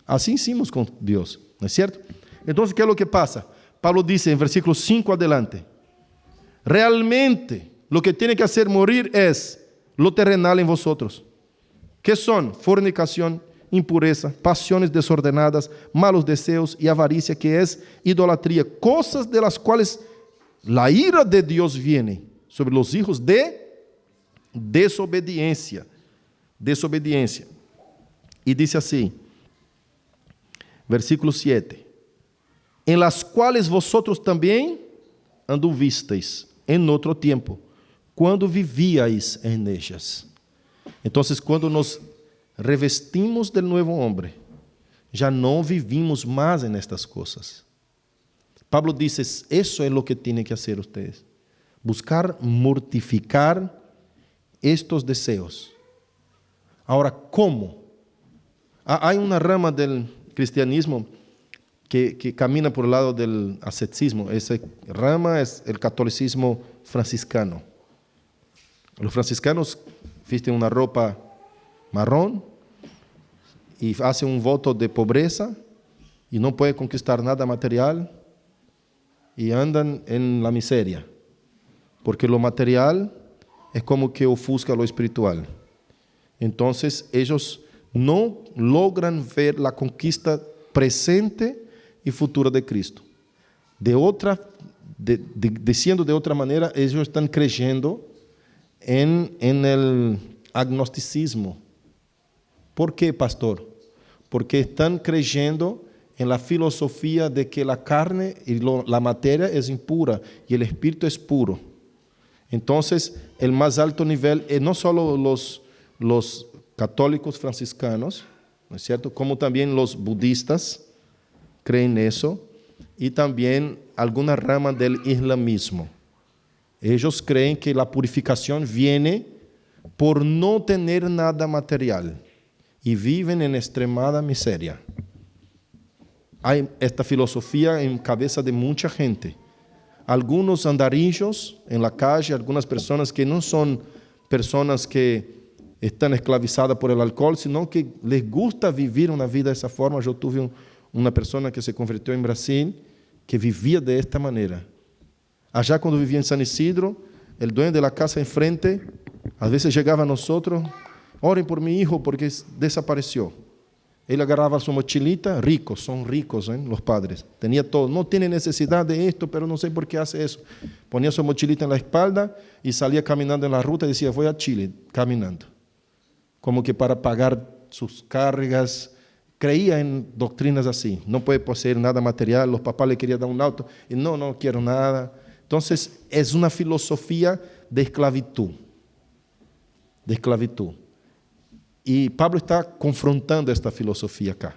Así hicimos con Dios, ¿no es cierto? Entonces, ¿qué es lo que pasa? Pablo dice en versículo 5 adelante, realmente lo que tiene que hacer morir es lo terrenal en vosotros, que son fornicación, impureza, pasiones desordenadas, malos deseos y avaricia, que es idolatría, cosas de las cuales la ira de Dios viene sobre los hijos de desobediencia. Y dice así, versículo 7, en las cuales vosotros también anduvisteis en otro tiempo, cuando vivíais en ellas. Entonces, cuando nos revestimos del nuevo hombre, ya no vivimos más en estas cosas. Pablo dice, eso es lo que tienen que hacer ustedes. Buscar mortificar estos deseos. Ahora, ¿cómo? Hay una rama del cristianismo que camina por el lado del ascetismo. Esa rama es el catolicismo franciscano. Los franciscanos visten una ropa marrón y hacen un voto de pobreza y no pueden conquistar nada material y andan en la miseria, porque lo material es como que ofusca lo espiritual. Entonces ellos no logran ver la conquista presente y futura de Cristo. Diciendo de otra manera, ellos están creyendo en el agnosticismo. ¿Por qué, pastor? Porque están creyendo en la filosofía de que la carne y la materia es impura y el espíritu es puro. Entonces, el más alto nivel, no solo los católicos franciscanos, ¿no es cierto?, como también los budistas creen eso, y también alguna rama del islamismo. Ellos creen que la purificación viene por no tener nada material y viven en extremada miseria. Hay esta filosofía en cabeza de mucha gente. Algunos andarillos en la calle, algunas personas que no son personas que están esclavizadas por el alcohol, sino que les gusta vivir una vida de esa forma. Yo tuve una persona que se convirtió en Brasil que vivía de esta manera. Allá cuando vivía en San Isidro, el dueño de la casa enfrente, a veces llegaba a nosotros, oren por mi hijo porque desapareció. Él agarraba su mochilita, ricos, son ricos, los padres, tenía todo, no tiene necesidad de esto, pero no sé por qué hace eso. Ponía su mochilita en la espalda y salía caminando en la ruta y decía, voy a Chile, caminando. Como que para pagar sus cargas. Creía en doctrinas así, no puede poseer nada material, los papás le querían dar un auto, y no quiero nada. Entonces, es una filosofía de esclavitud. Y Pablo está confrontando esta filosofía acá.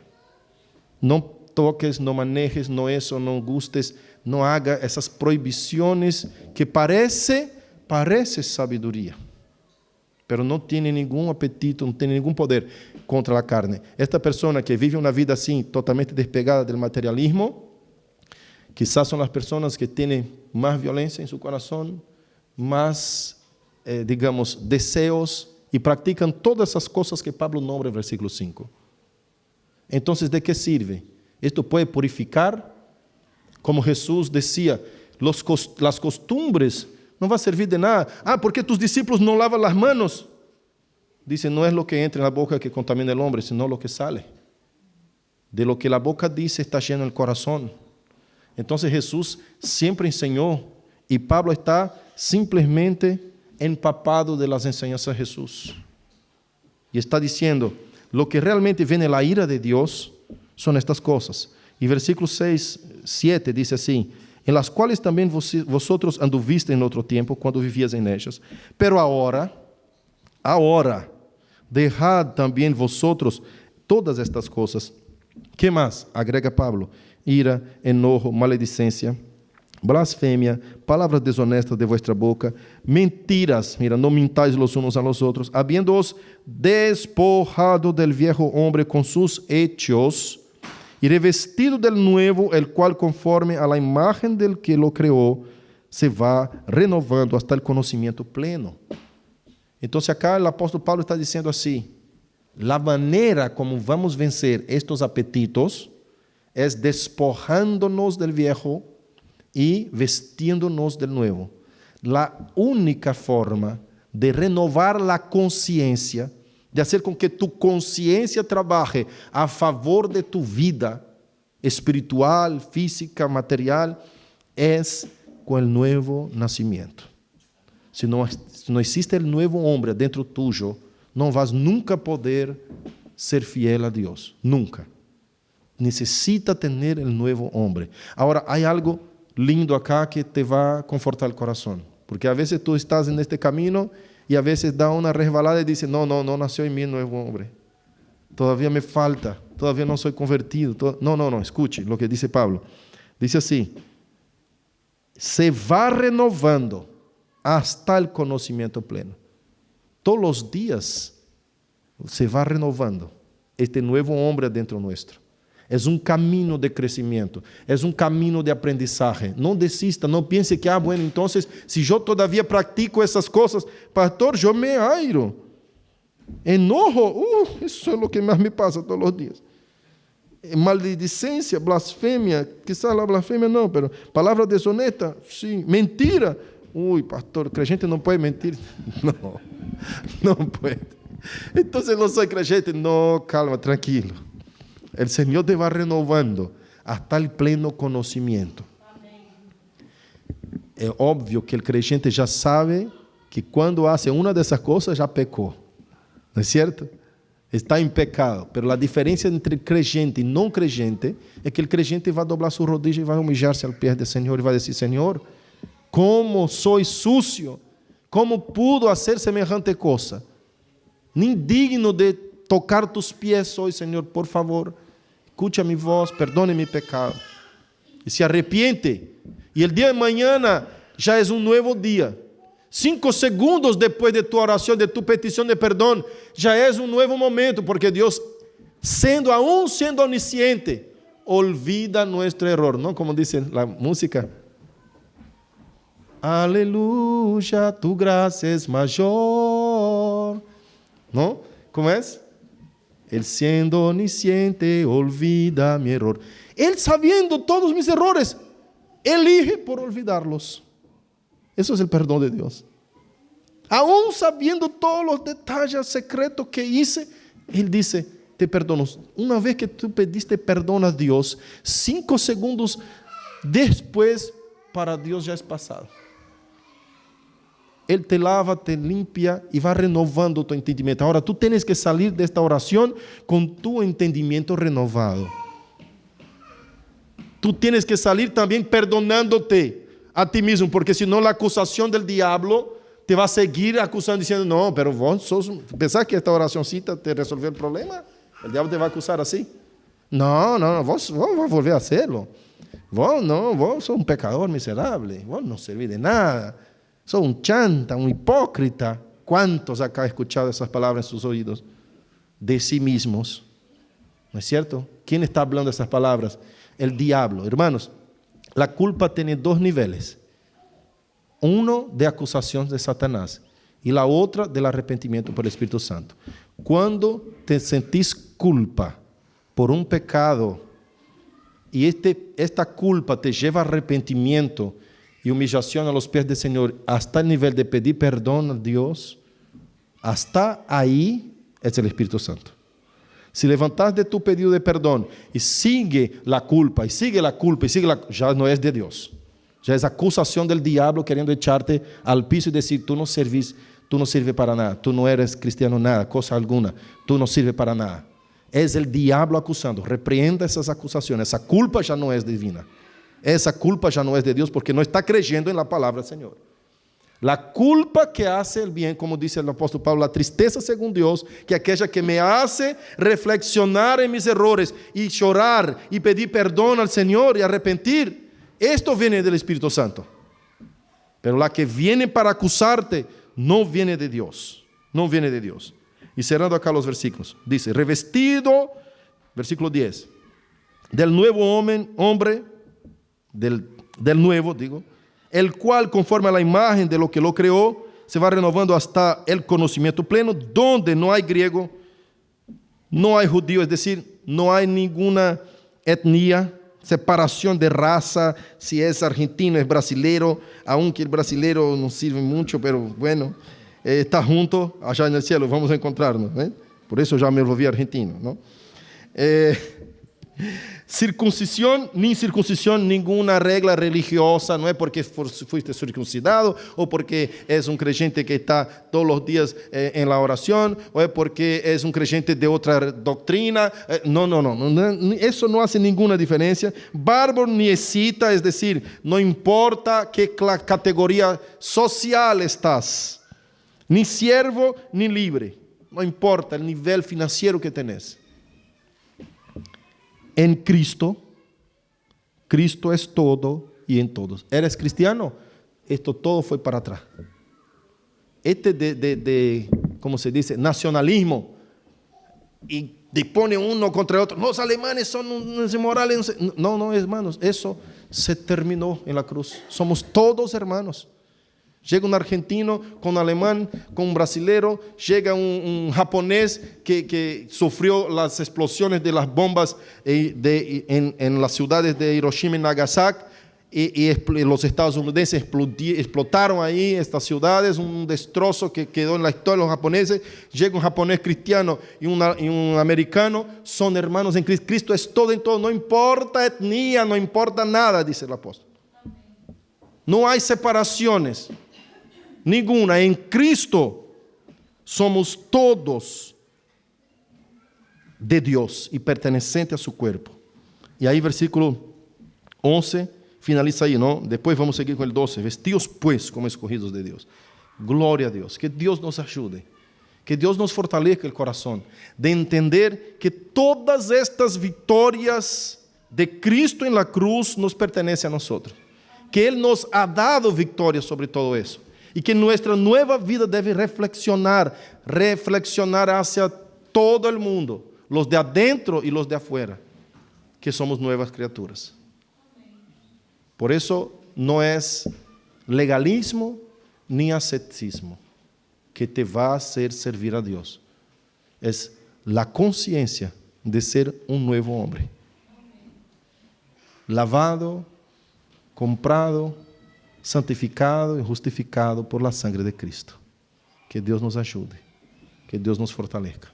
No toques, no manejes, no eso, no gustes, no haga esas prohibiciones que parece sabiduría, pero no tiene ningún apetito, no tiene ningún poder contra la carne. Esta persona que vive una vida así, totalmente despegada del materialismo, quizás son las personas que tienen más violencia en su corazón, más, deseos, y practican todas esas cosas que Pablo nombra en el versículo 5. Entonces, ¿de qué sirve? Esto puede purificar, como Jesús decía, las costumbres no va a servir de nada. Porque tus discípulos no lavan las manos. Dice, no es lo que entra en la boca que contamina el hombre, sino lo que sale. De lo que la boca dice está lleno el corazón. Entonces Jesús siempre enseñó y Pablo está simplemente empapado de las enseñanzas de Jesús. Y está diciendo, lo que realmente viene la ira de Dios son estas cosas. Y versículo 6, 7 dice así, en las cuales también vosotros anduviste en otro tiempo, cuando vivías en ellas. Pero ahora, dejad también vosotros todas estas cosas. ¿Qué más? Agrega Pablo, ira, enojo, maledicencia, blasfemia, palabras deshonestas de vuestra boca, mentiras, no mintáis los unos a los otros, habiéndoos despojado del viejo hombre con sus hechos, y revestido del nuevo, el cual conforme a la imagen del que lo creó, se va renovando hasta el conocimiento pleno. Entonces acá el apóstol Pablo está diciendo así, la manera como vamos a vencer estos apetitos es despojándonos del viejo y vestiéndonos del nuevo. La única forma de renovar la conciencia, de hacer con que tu conciencia trabaje a favor de tu vida espiritual, física, material, es con el nuevo nacimiento. Si no existe el nuevo hombre dentro tuyo, no vas nunca poder ser fiel a Dios. Nunca. Necesita tener el nuevo hombre. Ahora, hay algo lindo acá que te va a confortar el corazón. Porque a veces tú estás en este camino y a veces da una resbalada y dice, no nació en mí el nuevo hombre. Todavía me falta, todavía no soy convertido. No, escuche lo que dice Pablo. Dice así, se va renovando hasta el conocimiento pleno. Todos los días se va renovando este nuevo hombre dentro nuestro. Es un camino de crecimiento, es un camino de aprendizaje. No desista, no piense que, bueno, entonces, si yo todavía practico esas cosas, pastor, yo me airo. Enojo, eso es lo que más me pasa todos los días. Maledicencia, blasfemia, quizás la blasfemia no, pero palabra deshonesta, sí. Mentira. Pastor, creyente no puede mentir. No puede. Entonces no soy creyente. No, calma, tranquilo. El Señor te va renovando hasta el pleno conocimiento. Es obvio que el creyente ya sabe que cuando hace una de esas cosas ya pecó. ¿No es cierto? Está en pecado. Pero la diferencia entre creyente y no creyente es que el creyente va a doblar su rodilla y va a humillarse al pie del Señor y va a decir, Señor, ¿cómo soy sucio? ¿Cómo pudo hacer semejante cosa? Ni digno de tocar tus pies hoy, Señor, por favor. Escucha mi voz, perdone mi pecado. Y se arrepiente. Y el día de mañana ya es un nuevo día. 5 segundos después de tu oración, de tu petición de perdón, ya es un nuevo momento, porque Dios, aún siendo omnisciente, olvida nuestro error, ¿no? Como dice la música. Aleluya, tu gracia es mayor. ¿No? ¿Cómo es? Él siendo omnisciente olvida mi error. Él sabiendo todos mis errores, elige por olvidarlos. Eso es el perdón de Dios. Aún sabiendo todos los detalles secretos que hice, Él dice, te perdono. Una vez que tú pediste perdón a Dios, 5 segundos después, para Dios ya es pasado. Él te lava, te limpia y va renovando tu entendimiento. Ahora tú tienes que salir de esta oración con tu entendimiento renovado. Tú tienes que salir también perdonándote a ti mismo, porque si no la acusación del diablo te va a seguir acusando diciendo, no, pero vos sos, ¿pensás que esta oracióncita te resolvió el problema? El diablo te va a acusar así. No, vos vas a volver a hacerlo. Vos sos un pecador miserable, vos no servís de nada. Sos un chanta, un hipócrita. ¿Cuántos acá han escuchado esas palabras en sus oídos? De sí mismos. ¿No es cierto? ¿Quién está hablando de esas palabras? El diablo. Hermanos, la culpa tiene 2 niveles. Uno de acusación de Satanás y la otra del arrepentimiento por el Espíritu Santo. Cuando te sentís culpa por un pecado y esta culpa te lleva a arrepentimiento y humillación a los pies del Señor hasta el nivel de pedir perdón a Dios, hasta ahí es el Espíritu Santo. Si levantas de tu pedido de perdón y sigue la culpa, ya no es de Dios. Ya es acusación del diablo queriendo echarte al piso y decir, tú no sirves para nada, tú no eres cristiano nada, cosa alguna, tú no sirves para nada. Es el diablo acusando. Repreenda esas acusaciones. Esa culpa ya no es divina. Esa culpa ya no es de Dios porque no está creyendo en la palabra del Señor. La culpa que hace el bien, como dice el apóstol Pablo, la tristeza según Dios, que aquella que me hace reflexionar en mis errores y llorar y pedir perdón al Señor y arrepentir, esto viene del Espíritu Santo. Pero la que viene para acusarte no viene de Dios, no viene de Dios. Y cerrando acá los versículos, dice, revestido, versículo 10, del nuevo hombre, del nuevo, digo, el cual conforme a la imagen de lo que lo creó, se va renovando hasta el conocimiento pleno, donde no hay griego, no hay judío, es decir, no hay ninguna etnia, separación de raza, si es argentino, es brasilero, aunque el brasilero no sirve mucho, pero bueno, está junto, allá en el cielo, vamos a encontrarnos, ¿eh? Por eso ya me volví argentino, ¿no? Circuncisión, ni incircuncisión, ninguna regla religiosa, no es porque fuiste circuncidado o porque es un creyente que está todos los días en la oración o es porque es un creyente de otra doctrina. No, eso no hace ninguna diferencia. Bárbaro ni escita, es decir, no importa qué categoría social estás, ni siervo ni libre, no importa el nivel financiero que tenés. En Cristo, Cristo es todo y en todos. ¿Eres cristiano? Esto todo fue para atrás. ¿Cómo se dice? Nacionalismo y dispone uno contra otro. Los alemanes son unos inmorales. No, hermanos, eso se terminó en la cruz. Somos todos hermanos. Llega un argentino con un alemán, con un brasilero, llega un japonés que sufrió las explosiones de las bombas en las ciudades de Hiroshima y Nagasaki, y los estadounidenses explotaron ahí estas ciudades, un destrozo que quedó en la historia de los japoneses. Llega un japonés cristiano y un americano, son hermanos en Cristo. Cristo es todo en todo, no importa etnia, no importa nada, dice el apóstol. No hay separaciones, ninguna. En Cristo somos todos de Dios y pertenecientes a su cuerpo. Y ahí versículo 11 finaliza ahí, ¿no? Después vamos a seguir con el 12. Vestidos pues como escogidos de Dios. Gloria a Dios. Que Dios nos ayude. Que Dios nos fortalezca el corazón de entender que todas estas victorias de Cristo en la cruz nos pertenecen a nosotros. Que Él nos ha dado victoria sobre todo eso. Y que nuestra nueva vida debe reflexionar hacia todo el mundo, los de adentro y los de afuera, que somos nuevas criaturas. Por eso no es legalismo ni ascetismo que te va a hacer servir a Dios. Es la conciencia de ser un nuevo hombre. Lavado, comprado, santificado y justificado por la sangre de Cristo. Que Dios nos ayude. Que Dios nos fortalezca.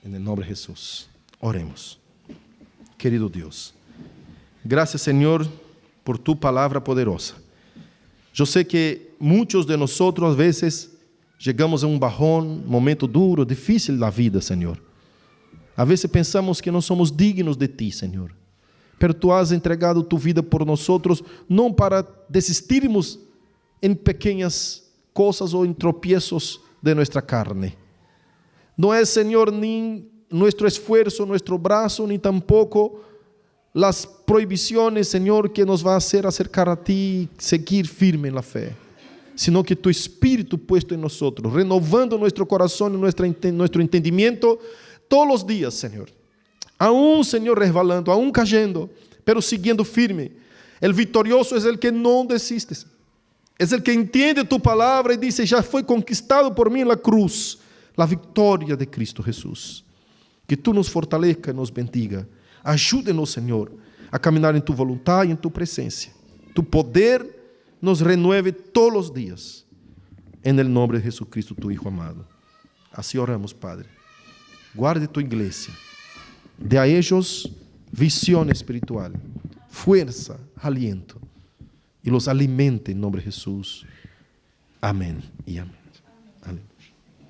En el nombre de Jesús. Oremos. Querido Dios, gracias, Señor, por tu palabra poderosa. Yo sé que muchos de nosotros a veces llegamos a un bajón, momento duro, difícil de la vida, Señor. A veces pensamos que no somos dignos de ti, Señor. Pero tú has entregado tu vida por nosotros, no para desistirmos en pequeñas cosas o en tropiezos de nuestra carne. No es, Señor, ni nuestro esfuerzo, nuestro brazo, ni tampoco las prohibiciones, Señor, que nos va a hacer acercar a ti y seguir firme en la fe, sino que tu Espíritu puesto en nosotros, renovando nuestro corazón y nuestro entendimiento todos los días, Señor. Aún, Señor, resbalando, aún cayendo, pero siguiendo firme. El victorioso es el que no desiste. Es el que entiende tu palabra y dice, ya fue conquistado por mí en la cruz, la victoria de Cristo Jesús. Que tú nos fortalezca y nos bendiga. Ayúdenos, Señor, a caminar en tu voluntad y en tu presencia. Tu poder nos renueve todos los días. En el nombre de Jesucristo, tu Hijo amado. Así oramos, Padre. Guarde tu iglesia. Dê a ellos visión espiritual, fuerza, aliento. Y los alimente en nombre de Jesús. Amén y amén.